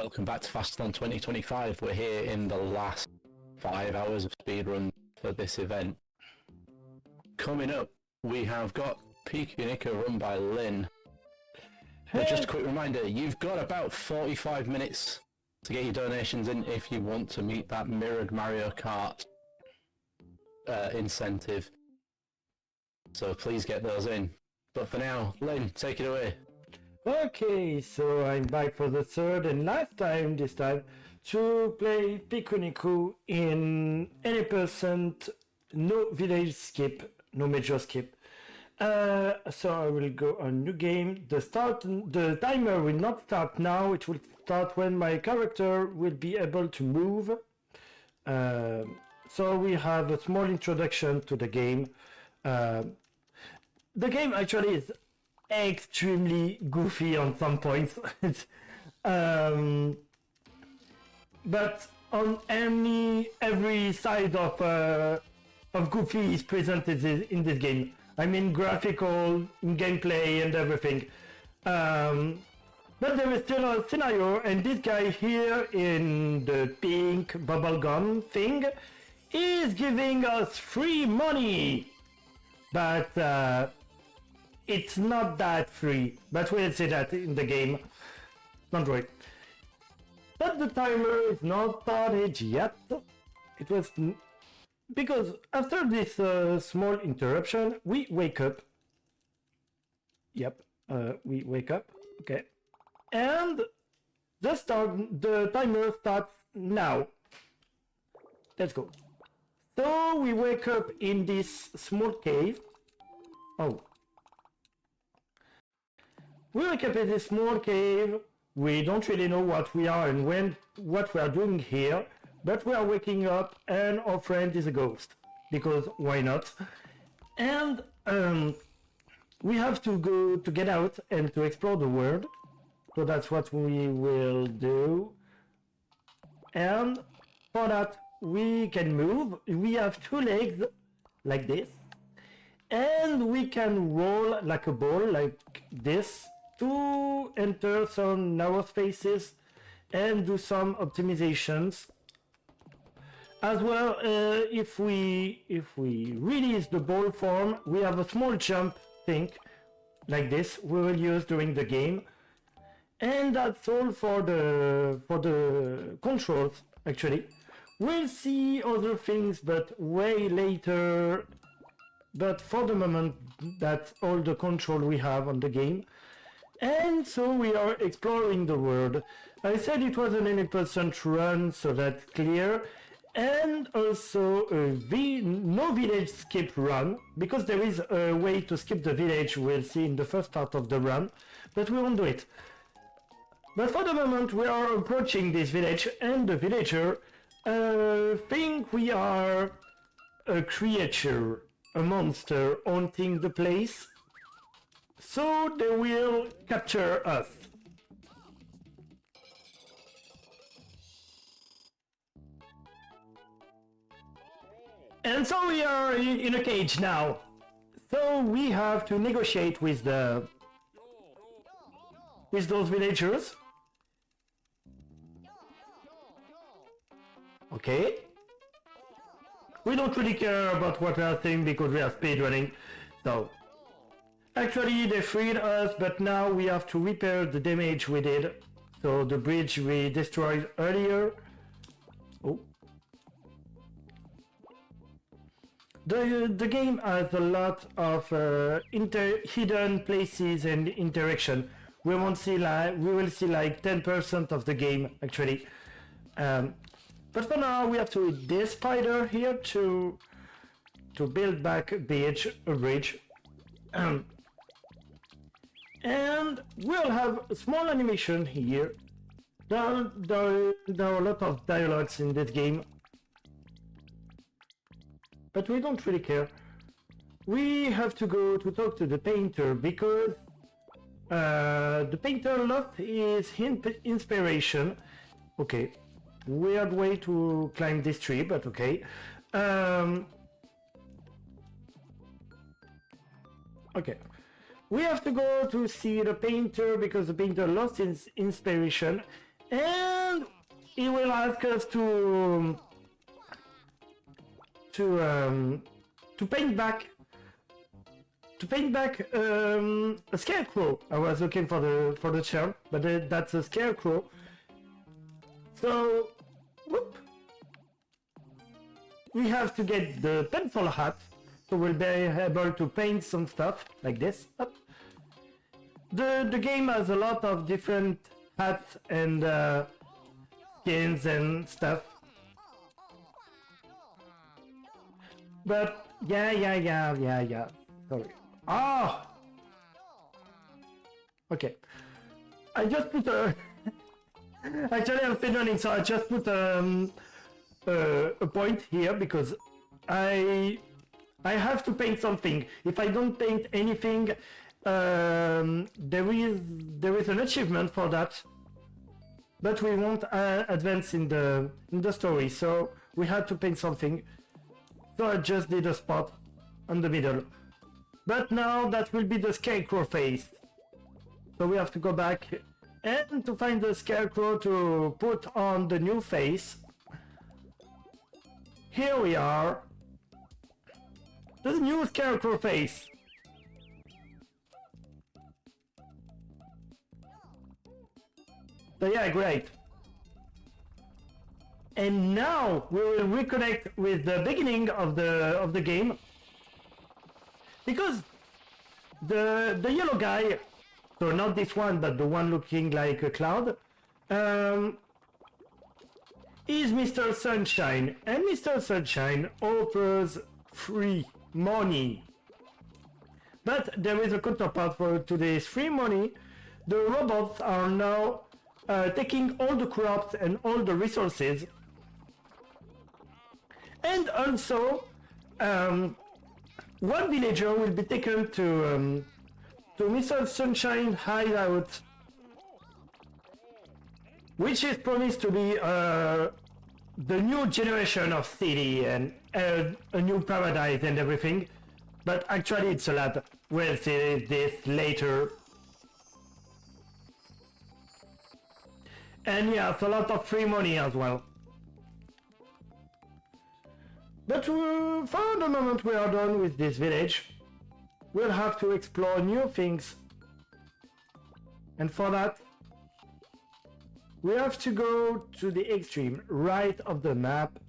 Welcome back to Fast-Athon 2025. We're here in the last 5 hours of speedrun for this event. Coming up, we have got Pikuniku run by Lynn. But just a quick reminder, you've got about 45 minutes to get your donations in if you want to meet that mirrored Mario Kart incentive. So please get those in. But for now, Lynn, take it away. Okay, so I'm back for the third and last time this time to play Pikuniku in any percent, no village skip, no major skip. So I will go on new game. The timer will not start now. It will start when my character will be able to move. So we have a small introduction to the game. The game actually is extremely goofy on some points. But on every side of goofy is presented in this game. I mean graphical, gameplay and everything. But there is still a scenario, and this guy here in the pink bubblegum thing is giving us free money. But it's not that free, but we'll see that in the game. Don't worry. But the timer is not started yet. It was because after this small interruption, we wake up. Yep, we wake up. Okay, and the timer starts now. Let's go. So we wake up in this small cave. Oh. We wake up in this small cave. We don't really know what we are and what we are doing here, but we are waking up and our friend is a ghost, because why not? And we have to get out and to explore the world, so that's what we will do. And for that we can move. We have 2 legs like this, and we can roll like a ball like this to enter some narrow spaces and do some optimizations. As well, if we release the ball form, we have a small jump thing like this we will use during the game. And that's all for the controls actually. We'll see other things but way later. But for the moment, that's all the control we have on the game. And so we are exploring the world. I said it was an 80% run, so that's clear. And also no village skip run, because there is a way to skip the village we'll see in the first part of the run, but we won't do it. But for the moment we are approaching this village, and the villager think we are a creature, a monster haunting the place. So they will capture us. And so we are in a cage now. So we have to negotiate with those villagers. Okay. We don't really care about what we are saying because we are speedrunning. So actually they freed us, but now we have to repair the damage we did. So the bridge we destroyed earlier. Oh. The game has a lot of hidden places and interaction. We will see like 10% of the game actually. But for now we have to eat this spider here to build back a bridge. And we'll have a small animation here. There are a lot of dialogues in this game, but we don't really care. We have to go to talk to the painter because the painter lost his inspiration. Okay, weird way to climb this tree, but okay. Okay. We have to go to see the painter because the painter lost his inspiration, and he will ask us to paint back a scarecrow. I was looking for the term, but that's a scarecrow. So, whoop, we have to get the pencil hat, so we'll be able to paint some stuff like this. Up. The game has a lot of different hats and skins and stuff. But yeah. Sorry. Ah. Okay. I just put a. Actually, I'm speedrunning, so I just put a point here because I have to paint something. If I don't paint anything, there is an achievement for that, but we won't advance in the story. So we had to paint something. So I just did a spot on the middle. But now that will be the scarecrow face. So we have to go back and to find the scarecrow to put on the new face. Here we are. The new scarecrow face. So yeah, great. And now we will reconnect with the beginning of the game, because the yellow guy, so not this one, but the one looking like a cloud, is Mr. Sunshine, and Mr. Sunshine offers free money. But there is a counterpart for today's free money. The robots are now taking all the crops and all the resources. And also, one villager will be taken to Mr. Sunshine hideout, which is promised to be the new generation of city and a new paradise and everything. But actually it's a lab. We'll see this later. And yeah, it's a lot of free money as well. But for the moment we are done with this village. We'll have to explore new things. And for that, we have to go to the extreme right of the map.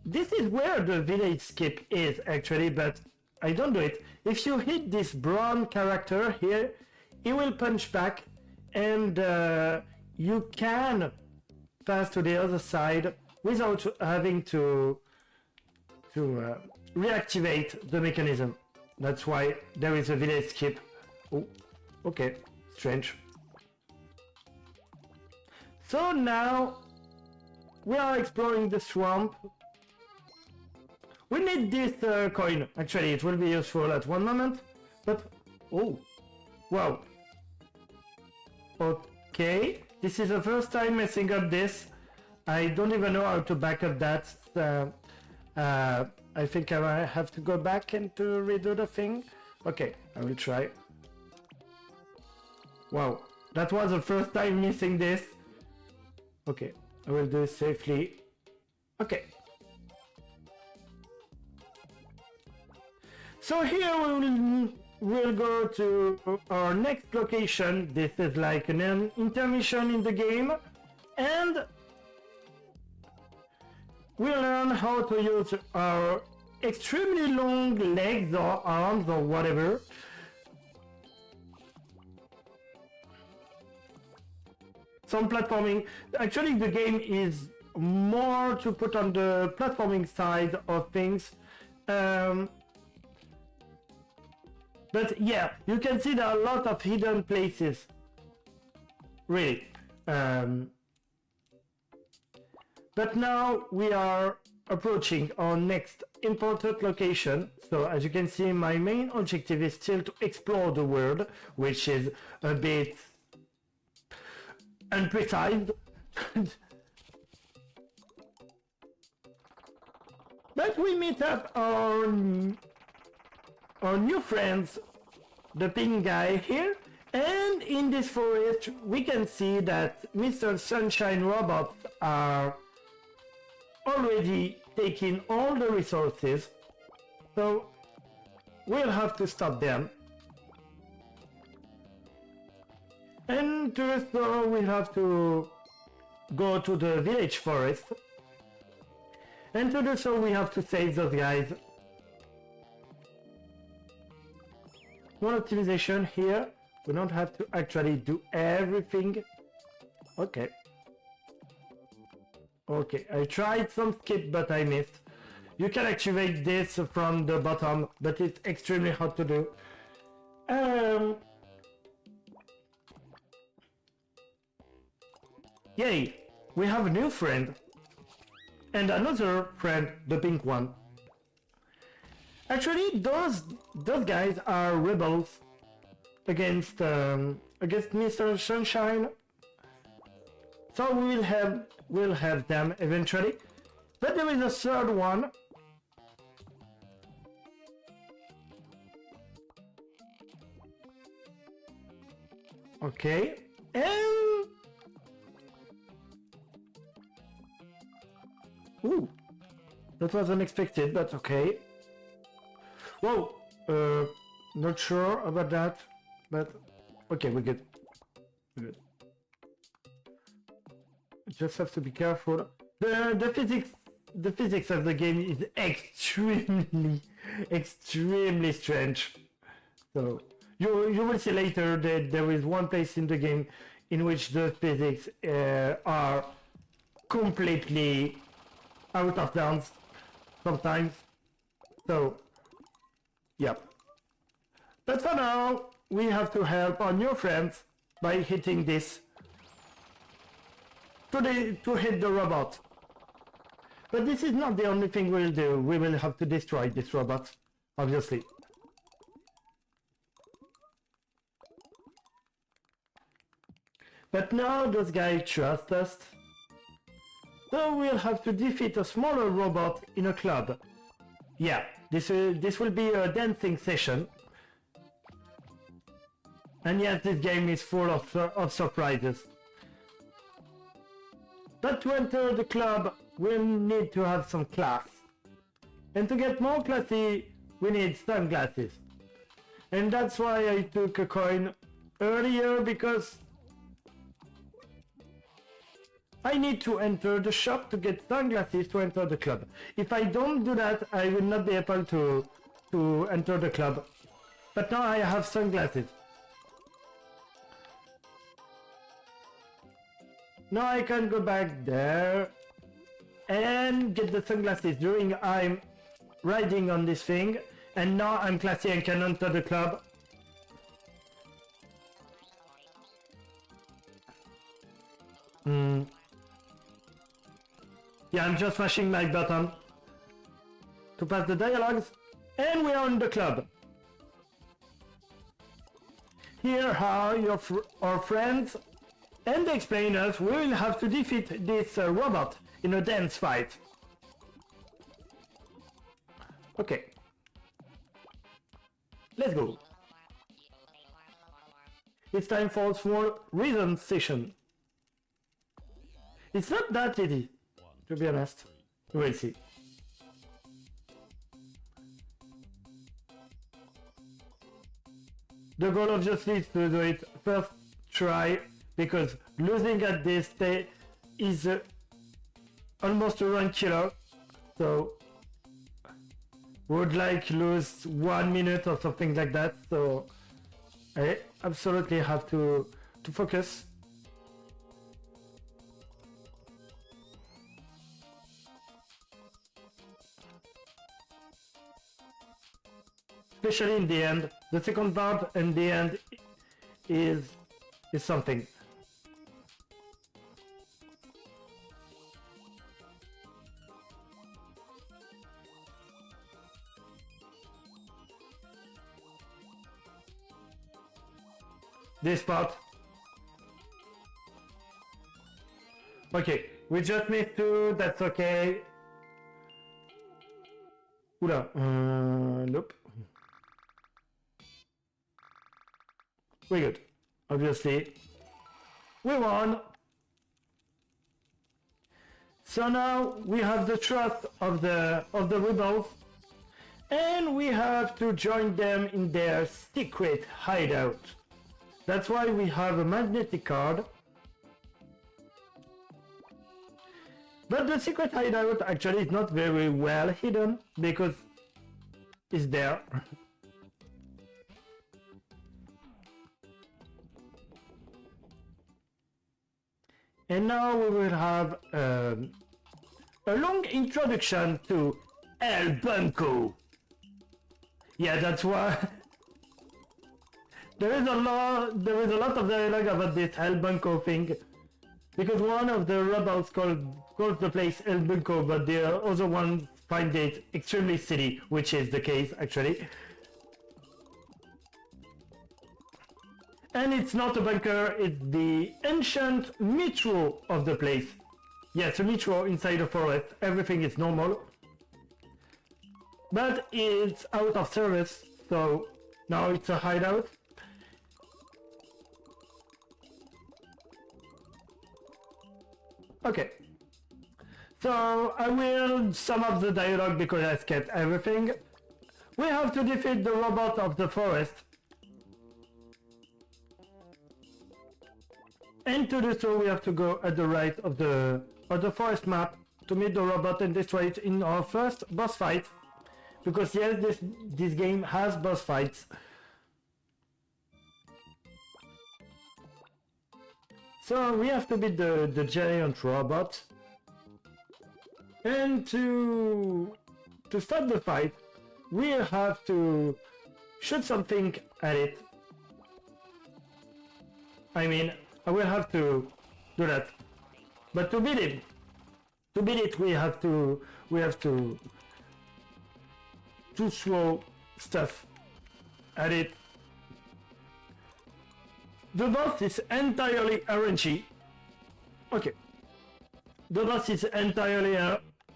This is where the village skip is actually, but I don't do it. If you hit this brown character here, he will punch back, and you can pass to the other side without having to reactivate the mechanism. That's why there is a village skip. Oh, okay, strange. So now we are exploring the swamp. We need this coin. Actually, it will be useful at one moment. But oh, wow. Okay, this is the first time messing up this. I don't even know how to back up that. I think I have to go back and to redo the thing. Okay, I will try. Wow, that was the first time missing this. Okay, I will do it safely. Okay. So here we'll go to our next location. This is like an intermission in the game, and we'll learn how to use our extremely long legs or arms or whatever. Some platforming. Actually, the game is more to put on the platforming side of things. But yeah, you can see there are a lot of hidden places. Really. But now we are approaching our next important location. So as you can see, my main objective is still to explore the world, which is a bit unprecise. But we meet up our new friends, the pink guy here, and in this forest, we can see that Mr. Sunshine robots are already taking all the resources, so we'll have to stop them. And to restore, we'll have to go to the village forest. And to do so, we have to save those guys. One optimization here. We don't have to actually do everything. Okay. Okay, I tried some skip, but I missed. You can activate this from the bottom, but it's extremely hard to do. Yay! We have a new friend. And another friend, the pink one. Actually, those guys are rebels against Mr. Sunshine. So we'll have them eventually. But there is a third one. Okay. And ooh, that was unexpected, but okay. Whoa, not sure about that, but okay, we're good. We're good. Just have to be careful. The physics of the game is extremely strange. So you will see later that there is one place in the game in which the physics are completely out of bounds sometimes. So yeah. But for now, we have to help our new friends by hitting this to hit the robot. But this is not the only thing we'll do. We will have to destroy this robot, obviously. But now those guys trust us. So we'll have to defeat a smaller robot in a club. Yeah, this will be a dancing session. And yes, this game is full of surprises. But to enter the club, we'll need to have some class. And to get more classy, we need sunglasses. And that's why I took a coin earlier, because I need to enter the shop to get sunglasses to enter the club. If I don't do that, I will not be able to enter the club. But now I have sunglasses. Now I can go back there and get the sunglasses during I'm riding on this thing. And now I'm classy and can enter the club. Yeah, I'm just mashing my button to pass the dialogues, and we are in the club. Here are our friends and the explainers. We will have to defeat this robot in a dance fight. Okay. Let's go. It's time for a small reason session. It's not that easy, to be honest. We'll see. The goal obviously is to do it first try, because losing at this is almost a run killer. So would like lose 1 minute or something like that. So I absolutely have to focus. Especially in the end, the second part and the end is something. This part. Okay, we just missed two, that's okay. Oula, nope. We're good. obviously, we won. So now we have the trust of the rebels, and we have to join them in their secret hideout. That's why we have a magnetic card. But the secret hideout actually is not very well hidden because it's there. And now we will have a long introduction to El Bunko. Yeah, that's why there is a lot of dialogue about this El Bunko thing, because one of the rebels calls the place El Bunko, but the other ones find it extremely silly, which is the case actually. And it's not a bunker, it's the ancient metro of the place. Yes, a metro inside the forest, everything is normal. But it's out of service, so now it's a hideout. Okay. So I will sum up the dialogue because I skipped everything. We have to defeat the robot of the forest. And to do so we have to go at the right of the forest map to meet the robot and destroy it in our first boss fight. Because yes, this game has boss fights. So we have to beat the giant robot. And to start the fight, we have to shoot something at it. I mean, I will have to do that. But to beat it, we have to throw stuff at it. The boss is entirely RNG. Okay. The boss is entirely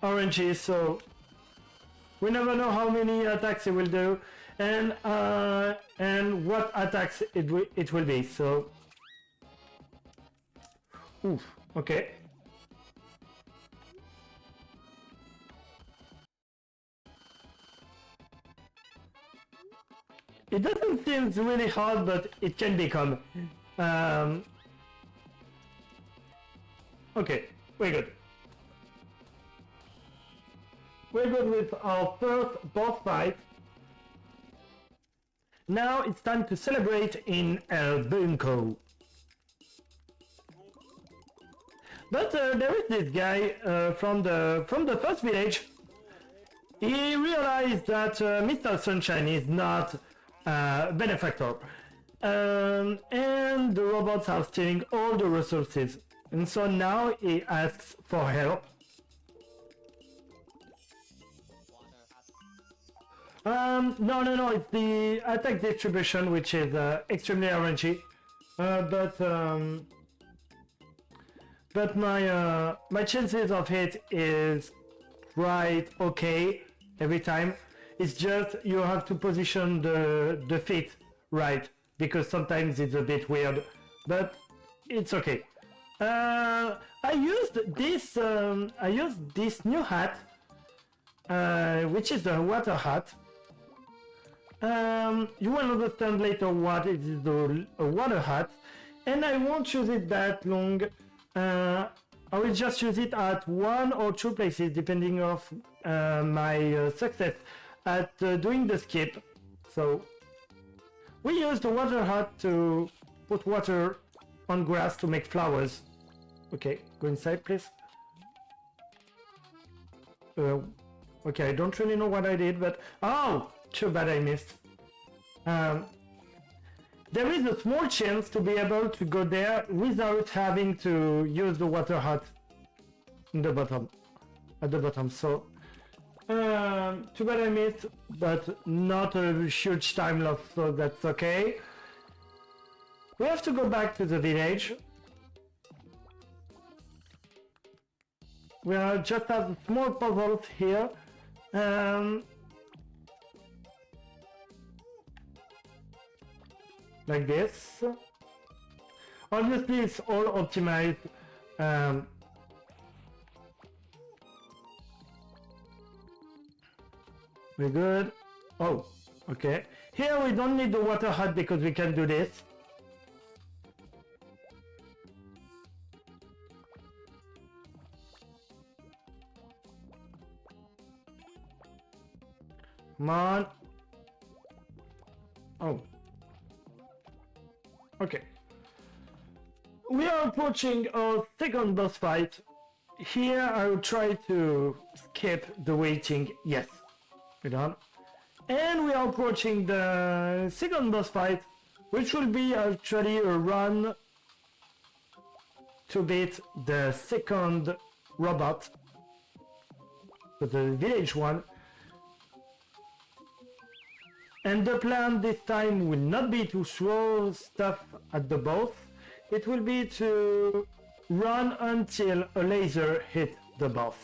RNG, so we never know how many attacks it will do and what attacks it will be. So, oof, okay. It doesn't seem really hard, but it can become. Okay, we're good. We're good with our first boss fight. Now it's time to celebrate in El Bunko. But there is this guy from the first village. He realized that Mr. Sunshine is not a benefactor. And the robots are stealing all the resources. And so now he asks for help. No, it's the attack distribution, which is extremely RNG. But my chances of hit is quite okay every time. It's just you have to position the feet right, because sometimes it's a bit weird, but it's okay. I used this new hat, which is the water hat. You will understand later what it is a water hat, and I won't use it that long. I will just use it at 1 or 2 places depending on my success at doing the skip. So we use the water hat to put water on grass to make flowers. Okay, go inside please. Okay, I don't really know what I did, but oh, too bad I missed. There is a small chance to be able to go there without having to use the water hat in the bottom, at the bottom. So, too bad I missed, but not a huge time loss, so that's okay. We have to go back to the village. We are just have small puzzles here. Like this. Obviously, it's all optimized. We're good. Oh, okay. Here we don't need the water hut because we can do this. Come on. Oh. Okay. We are approaching our second boss fight. Here I will try to skip the waiting. Yes. We're done. And we are approaching the second boss fight, which will be actually a run to beat the second robot. So the village one. And the plan this time will not be to throw stuff at the boss. It will be to run until a laser hits the boss.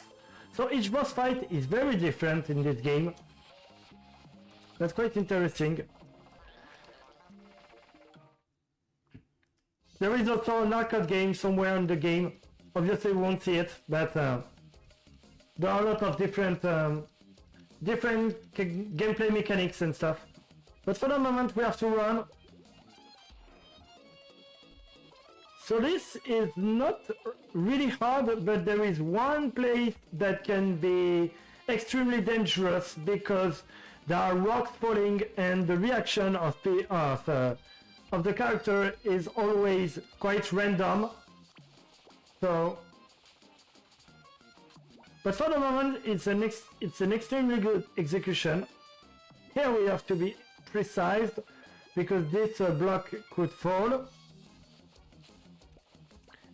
So each boss fight is very different in this game. That's quite interesting. There is also an arcade game somewhere in the game. Obviously we won't see it, but there are a lot of different gameplay mechanics and stuff. But for the moment we have to run. So this is not really hard, but there is one place that can be extremely dangerous because there are rocks falling and the reaction of the character is always quite random. So, but for the moment it's an extremely good execution. Here we have to be precise because this block could fall.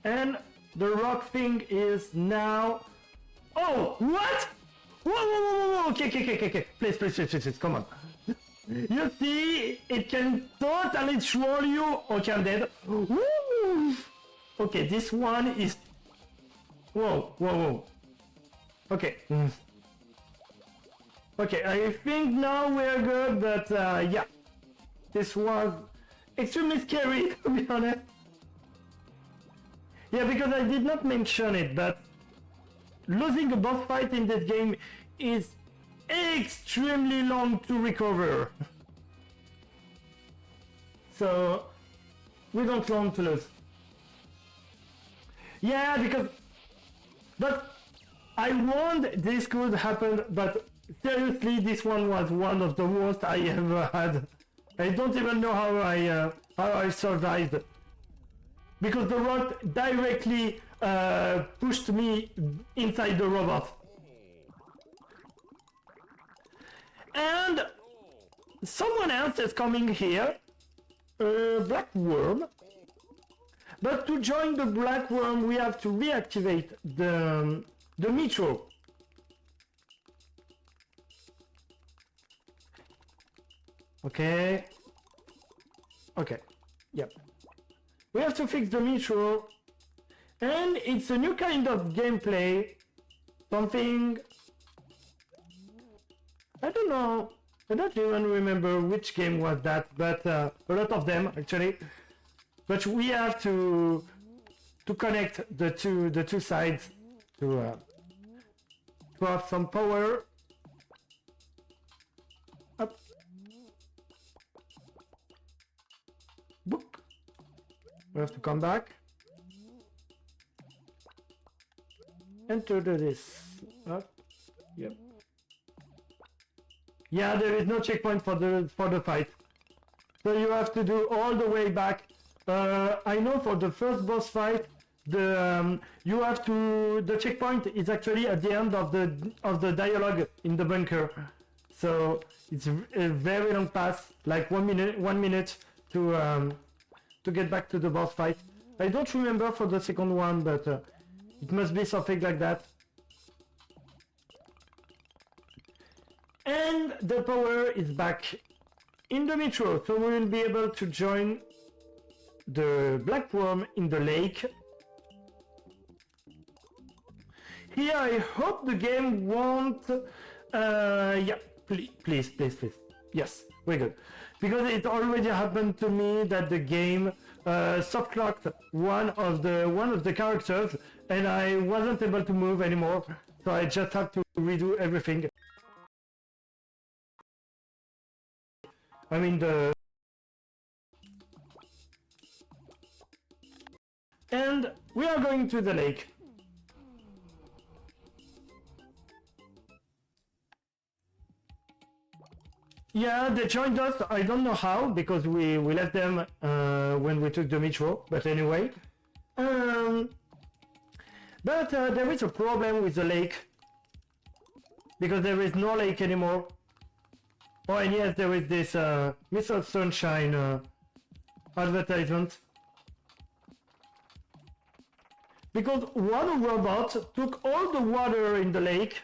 And the rock thing is now... Oh, what? Whoa, okay, please, come on. You see, it can totally troll you. Okay, I'm dead. Woo! Okay, this one is... Whoa. Okay. Okay, I think now we're good, but yeah. This was extremely scary, to be honest. Yeah, because I did not mention it, but losing a boss fight in this game is extremely long to recover. So, we don't want to lose. Yeah, because... But I warned this could happen, but seriously, this one was one of the worst I ever had. I don't even know how I survived. Because the rock directly pushed me inside the robot. And someone else is coming here, black worm. But to join the black worm, we have to reactivate the metro. Okay. Yep. We have to fix the metro, and it's a new kind of gameplay, something, I don't know, I don't even remember which game was that, but a lot of them actually, but we have to connect the two sides to have some power. Up. Boop. We have to come back and to do this. Up. Yep. Yeah, there is no checkpoint for the fight, so you have to do all the way back. I know for the first boss fight, the checkpoint is actually at the end of the dialogue in the bunker, so it's a very long pass, like 1 minute to get back to the boss fight. I don't remember for the second one, but it must be something like that. And the power is back in the metro, so we will be able to join the black worm in the lake. Here I hope the game won't... yeah, please. Yes, we're good. Because it already happened to me that the game soft locked one of the characters, and I wasn't able to move anymore, so I just had to redo everything. I mean and we are going to the lake. Yeah, they joined us. I don't know how, because we left them when we took the metro, but anyway. But there is a problem with the lake, because there is no lake anymore. Oh, and yes, there is this Mr. Sunshine advertisement. Because one robot took all the water in the lake,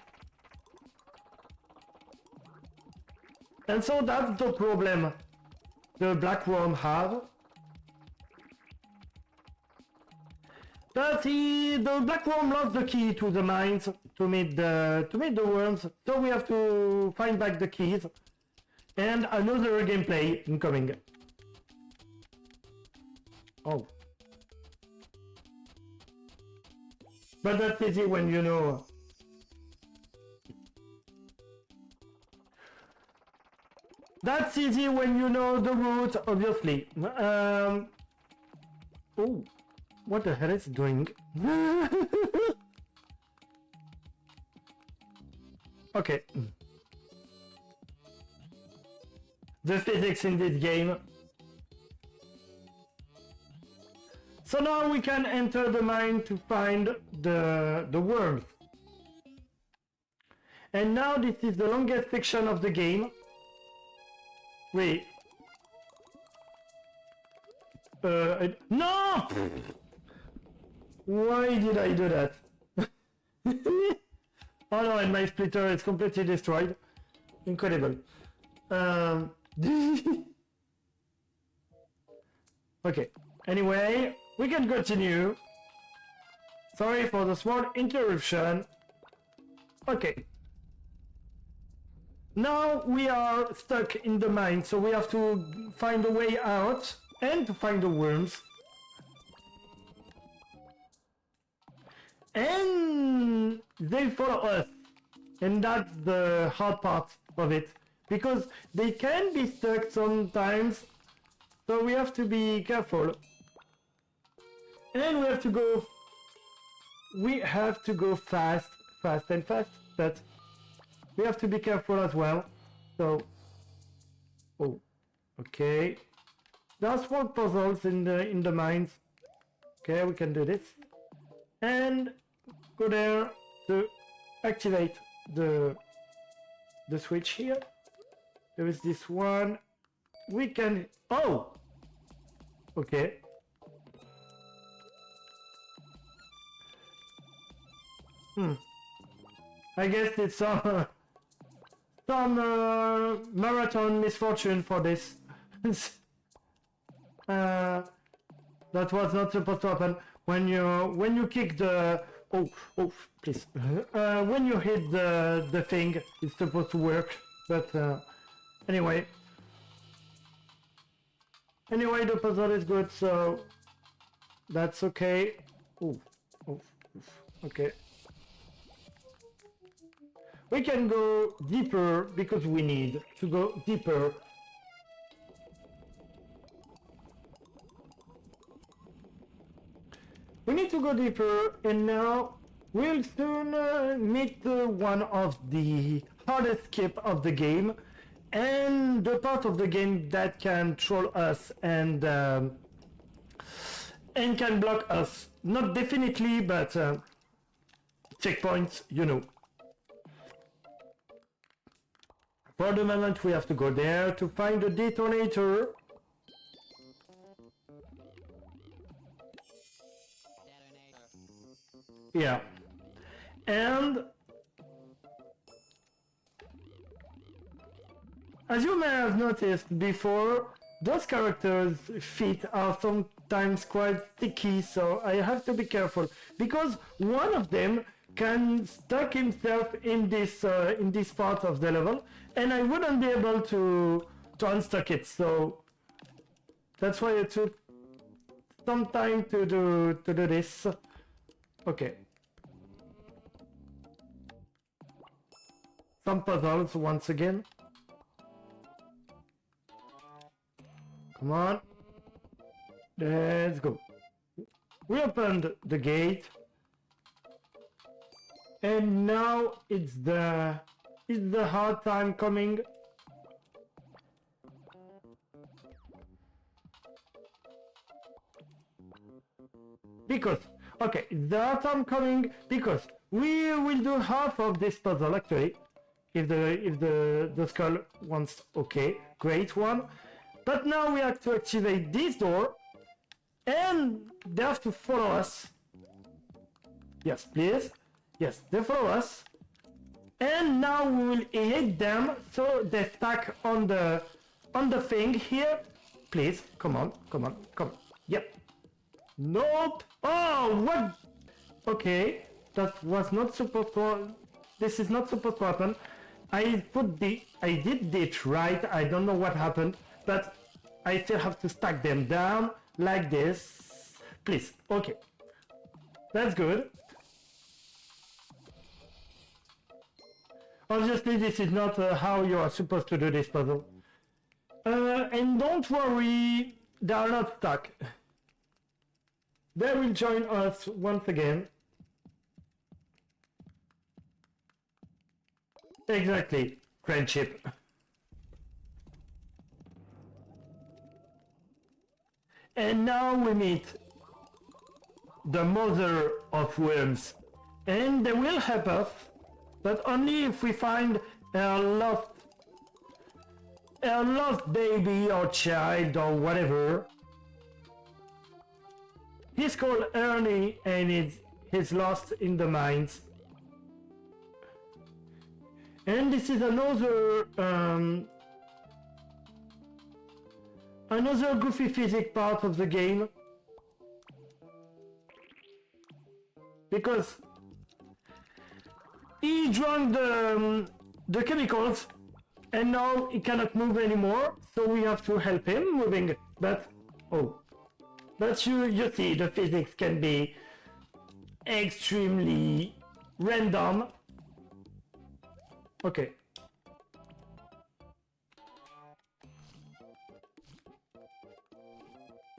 and so that's the problem the black worm have. But the black worm lost the key to the mines to meet the worms, so we have to find back the keys. And another gameplay incoming. Oh. But that's easy when you know. That's easy when you know the route, obviously. Oh, what the hell is it doing? Okay. The physics in this game. So now we can enter the mine to find the worms. And now this is the longest section of the game. Wait. No! Why did I do that? Oh no, and my splitter is completely destroyed. Incredible. Okay, anyway, we can continue. Sorry for the small interruption. Okay. Now we are stuck in the mine, so we have to find a way out and to find the worms. And they follow us. And that's the hard part of it. Because they can be stuck sometimes, so we have to be careful. And we have to go fast, but we have to be careful as well. So, oh, okay. There are small puzzles in the mines. Okay, we can do this. And go there to activate the switch here. There is this one. We can... Oh! Okay. I guess it's some marathon misfortune for this. That was not supposed to happen. When you kick the... Oh, please. When you hit the thing, it's supposed to work. But anyway, the puzzle is good, so that's okay. Okay. We can go deeper because we need to go deeper. We need to go deeper, and now we'll soon meet one of the hardest skip of the game, and the part of the game that can troll us and can block us. Not definitely, but checkpoints, you know. For the moment, we have to go there to find the detonator. Yeah. And as you may have noticed before, those characters' feet are sometimes quite sticky, so I have to be careful, because one of them can stuck himself in this part of the level, and I wouldn't be able to unstuck it, so that's why I took some time to do this. Okay. Some puzzles once again. Come on. Let's go. We opened the gate. And now it's the hard time coming. Because, okay, the hard time coming because we will do half of this puzzle actually. If the skull wants, okay, great one. But now we have to activate this door and they have to follow us. Yes, please. Yes, they follow us. And now we will hit them so they stack on the thing here. Please, come on. Yep. Nope. Oh, what? Okay, that was not supposed to. This is not supposed to happen. I did it right. I don't know what happened, but I still have to stack them down like this. Please. Okay. That's good. Obviously, this is not how you are supposed to do this puzzle. And don't worry, they are not stuck. They will join us once again. Exactly, friendship. And now we meet the mother of worms. And they will help us, but only if we find a lost baby or child or whatever. He's called Ernie and he's lost in the mines. And this is another goofy physics part of the game. Because he drank the chemicals and now he cannot move anymore, so we have to help him moving. But you see, the physics can be extremely random. Okay.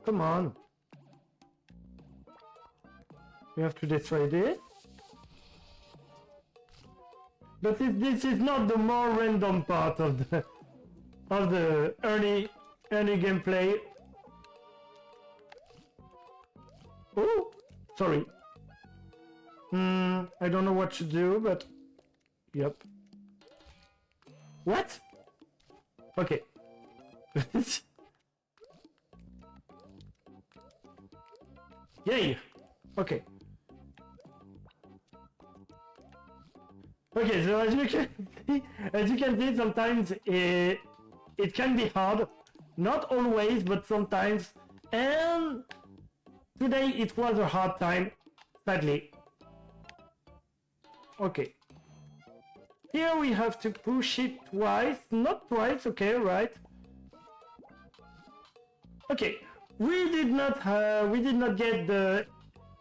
Come on. We have to destroy this. But this is not the more random part of the early gameplay. Oh, sorry. I don't know what to do, but yep. What? Okay. Yay. Okay. Okay, so as you can see, sometimes it can be hard. Not always, but sometimes. And today it was a hard time, sadly. Okay. Here we have to push it twice. Not twice, okay, right. Okay. We did not get the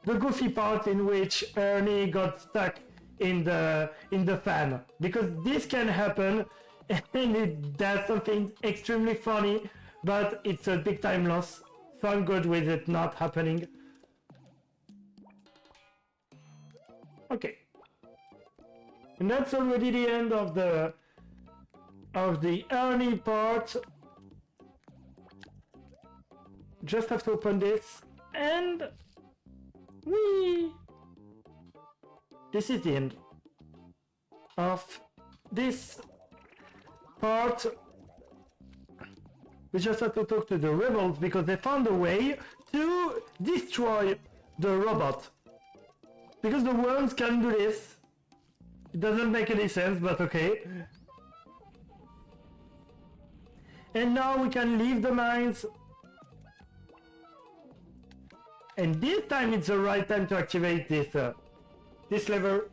goofy part in which Ernie got stuck in the fan, because this can happen and it does something extremely funny, but it's a big time loss, so I'm good with it not happening. Okay, and that's already the end of the Ernie part. Just have to open this and this is the end of this part. We just have to talk to the rebels because they found a way to destroy the robot. Because the worms can do this. It doesn't make any sense, but okay. And now we can leave the mines. And this time it's the right time to activate this lever.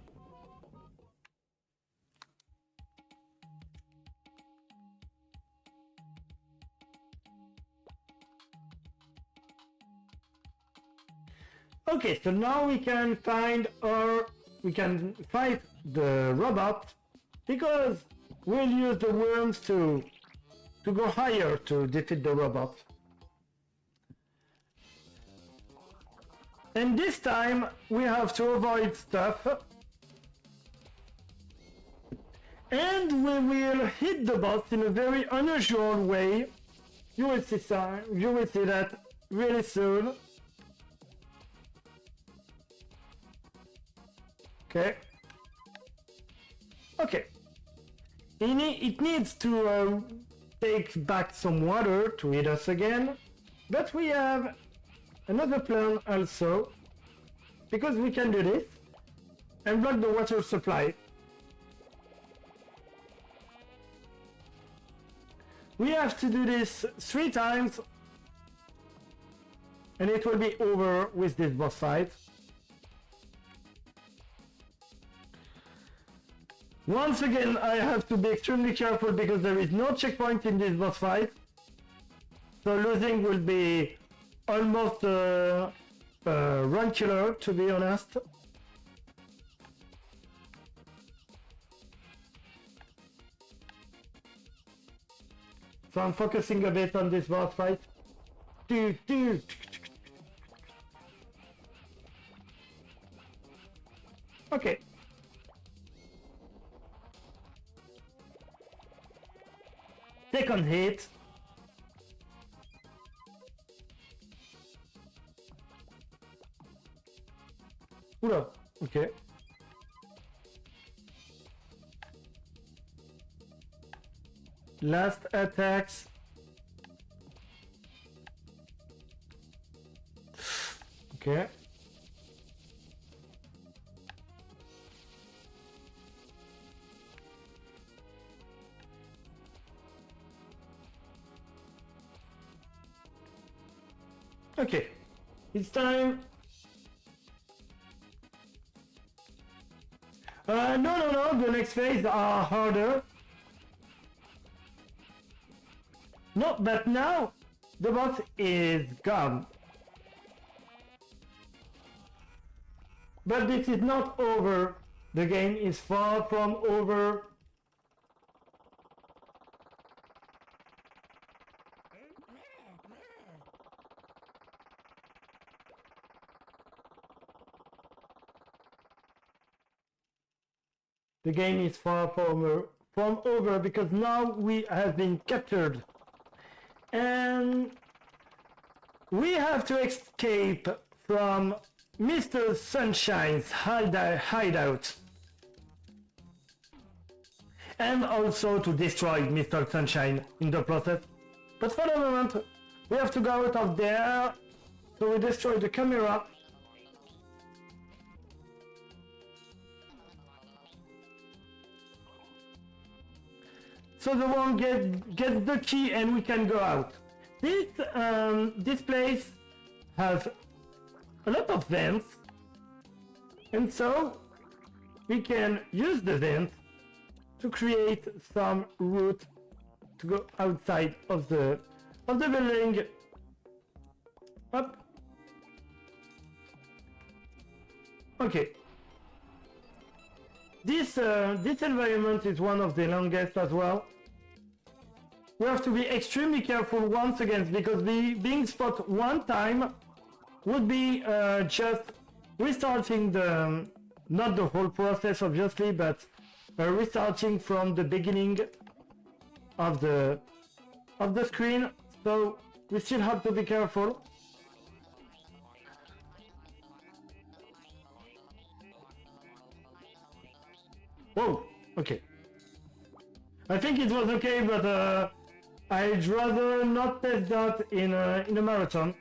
Okay, so now we can fight the robot because we'll use the worms to go higher to defeat the robot. And this time we have to avoid stuff. And we will hit the boss in a very unusual way. You will see that really soon. Okay. Okay. It needs to take back some water to eat us again. But we have another plan also. Because we can do this. And block the water supply. We have to do this 3 times. And it will be over with this boss fight. Once again, I have to be extremely careful because there is no checkpoint in this boss fight. So losing will be almost a run killer, to be honest. So I'm focusing a bit on this boss fight. Okay. Second hit. Oula, okay. Last attacks. Okay. Okay, it's time. No, the next phase are harder. No, but now the boss is gone. But this is not over. The game is far from over. The game is far from over because now we have been captured. And we have to escape from Mr. Sunshine's hideout. And also to destroy Mr. Sunshine in the process. But for the moment, we have to go out of there. So we destroy the camera. So the one gets the key and we can go out. This place has a lot of vents, and so we can use the vents to create some route to go outside of the building. Up. Okay. This environment is one of the longest as well. We have to be extremely careful once again because being spotted one time would be just restarting not the whole process obviously, but restarting from the beginning of the screen. So we still have to be careful. Whoa, okay. I think it was okay, but I'd rather not test that in a marathon.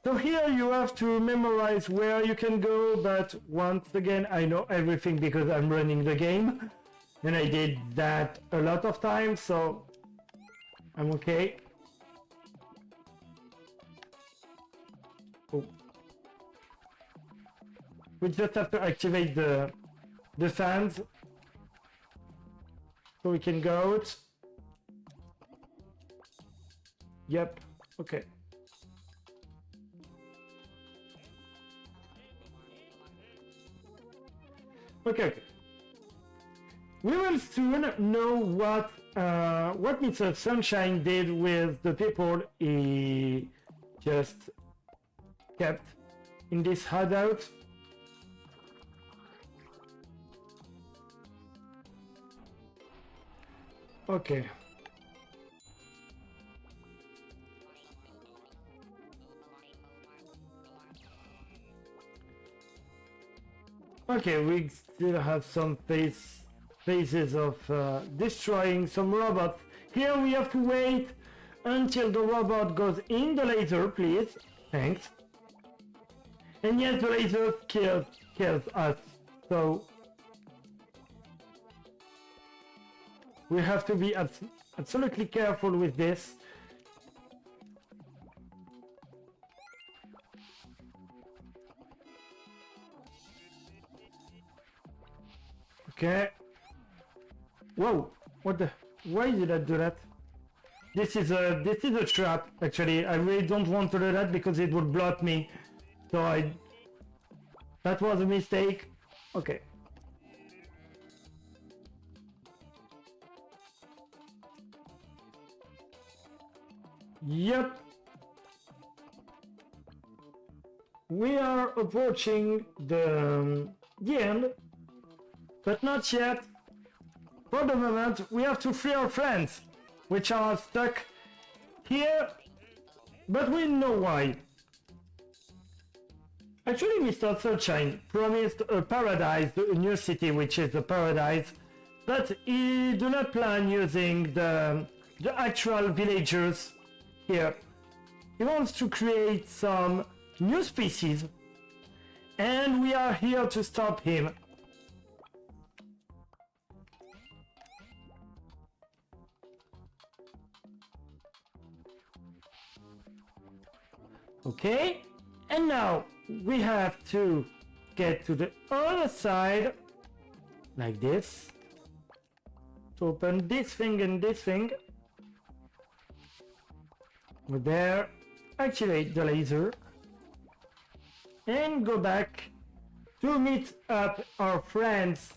So here you have to memorize where you can go, but once again I know everything because I'm running the game. And I did that a lot of times, so I'm okay. Oh. We just have to activate the fans so we can go out. Yep, okay. Okay. We will soon know what Mr. Sunshine did with the people he just kept in this hideout. Okay. Okay, we still have some phases of destroying some robots. Here we have to wait until the robot goes in the laser, please. Thanks. And yes, the laser kills us, so we have to be absolutely careful with this. Okay. Whoa! What the? Why did I do that? This is a trap. Actually, I really don't want to do that because it would block me. So that was a mistake. Okay. Yep. We are approaching the end, but not yet. For the moment, we have to free our friends, which are stuck here, but we know why. Actually, Mr. Sunshine promised a paradise, a new city, which is the paradise, but he do not plan using the actual villagers here. He wants to create some new species, and we are here to stop him. Okay, and now we have to get to the other side, like this, to open this thing and this thing. Over there, activate the laser, and go back to meet up our friends.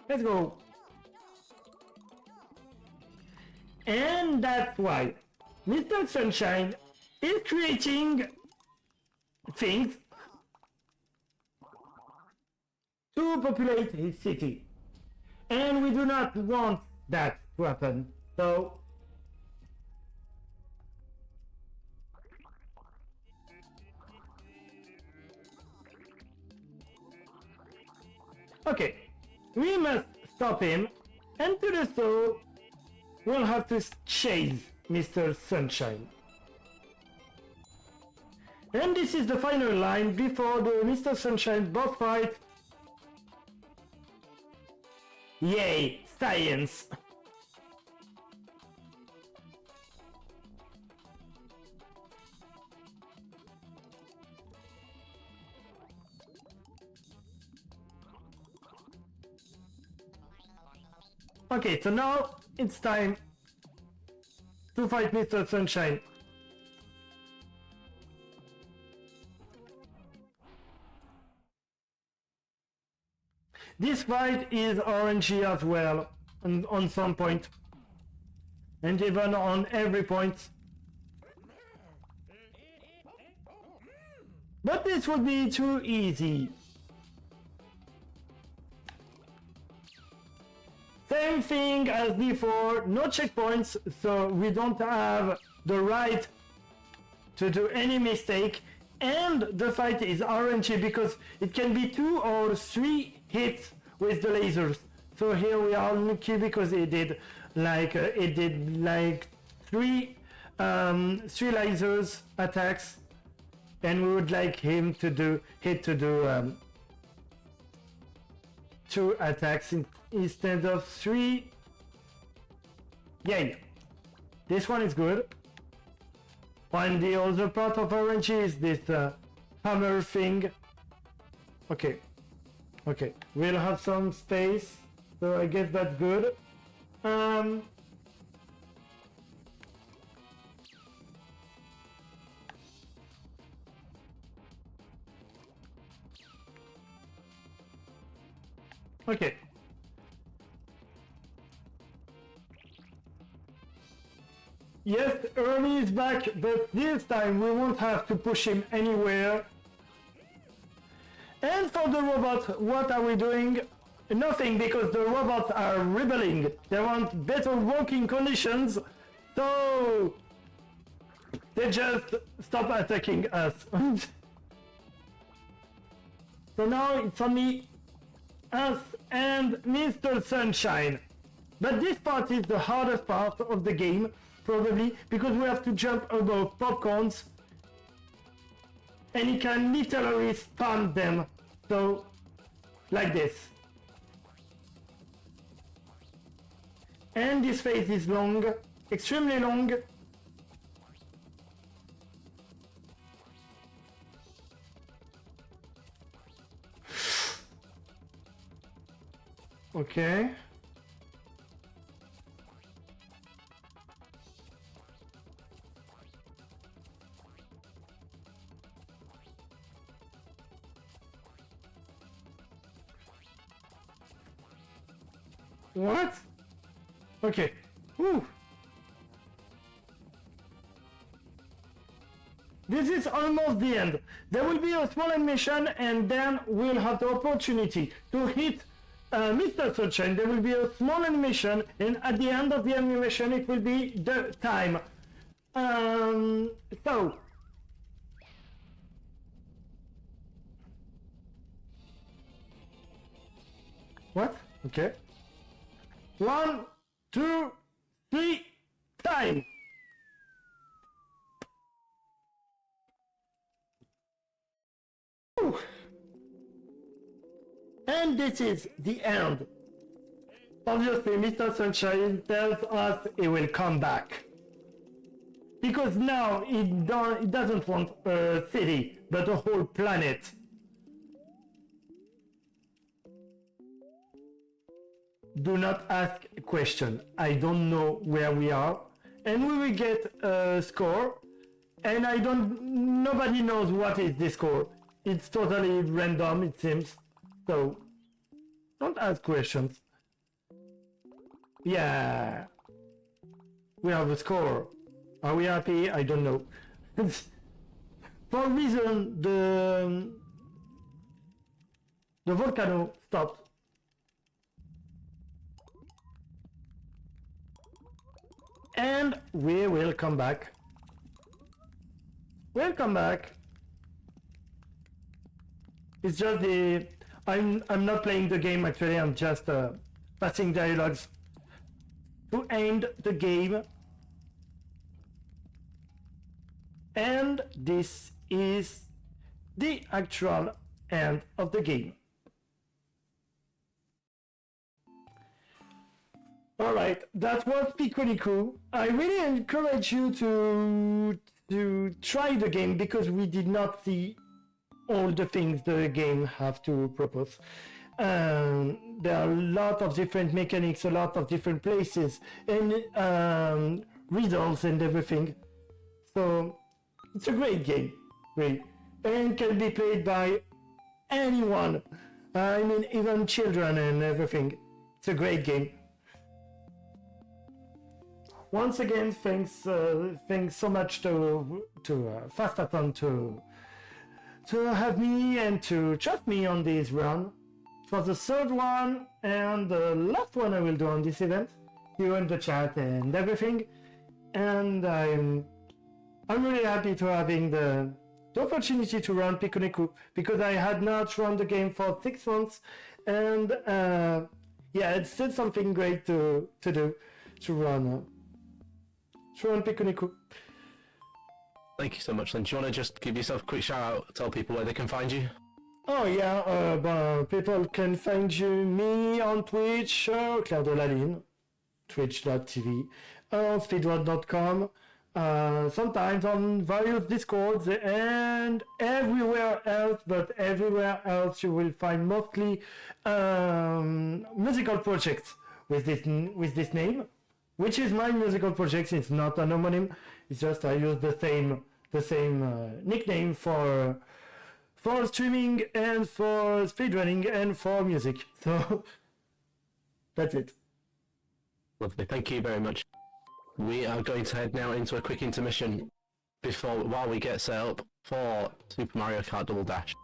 Let's go. And that's why Mr. Sunshine is creating things to populate his city. And we do not want that to happen. So okay, we must stop him, and to do so, we'll have to chase Mr. Sunshine. And this is the final line before the Mr. Sunshine boss fight. Yay, science! Okay, so now it's time to fight Mr. Sunshine. This fight is RNG as well, on some point, and even on every point. But this would be too easy. Same thing as before, no checkpoints, so we don't have the right to do any mistake, and the fight is RNG because it can be 2 or 3 hits with the lasers. So here we are lucky because it did like 3 lasers attacks, and we would like him to do 2 attacks instead of 3. Yay! This one is good. And the other part of RNG is this hammer thing. Okay. Okay, we'll have some space, so I guess that's good. Okay. Yes, Ernie is back, but this time we won't have to push him anywhere. And for the robot, what are we doing? Nothing, because the robots are rebelling. They want better working conditions, so they just stop attacking us. So now it's only us and Mr. Sunshine. But this part is the hardest part of the game, probably, because we have to jump above popcorns and he can literally stun them. So, like this. And this phase is long, extremely long. Okay. What? Okay. Whew. This is almost the end. There will be a small animation and then we'll have the opportunity to hit Mr. Sunshine. There will be a small animation and at the end of the animation it will be the time. So. What? Okay. 1, 2, 3, time! Whew. And this is the end. Obviously, Mr. Sunshine tells us he will come back. Because now he doesn't want a city, but a whole planet. Do not ask a question. I don't know where we are. And we will get a score. And nobody knows what is this score. It's totally random, it seems. So, don't ask questions. Yeah. We have a score. Are we happy? I don't know. For a reason, the volcano stopped. And we will come back. We'll come back. It's just the... I'm not playing the game actually, I'm just passing dialogues to end the game. And this is the actual end of the game. Alright, that was Pikuniku. I really encourage you to try the game because we did not see all the things the game have to propose. There are a lot of different mechanics, a lot of different places, and results and everything. So it's a great game, great, and can be played by anyone. I mean, even children and everything. It's a great game. Once again, thanks so much to Fast-Athon to have me and to trust me on this run. It was the third one and the last one I will do on this event. You in the chat and everything, and I'm really happy to having the opportunity to run Pikuniku because I had not run the game for 6 months, and yeah, it's still something great to do, to run Pikuniku. Thank you so much, Lynn. Do you want to just give yourself a quick shout out, tell people where they can find you? Oh yeah, people can find me on Twitch, Auclairdelalyn, twitch.tv, speedrun.com, sometimes on various discords and everywhere else, but everywhere else you will find mostly musical projects with this name, which is my musical project. It's not an homonym, it's just I use the same nickname for streaming and for speedrunning and for music. So That's it. Lovely, thank you very much. We are going to head now into a quick intermission while we get set up for Super Mario Kart Double Dash.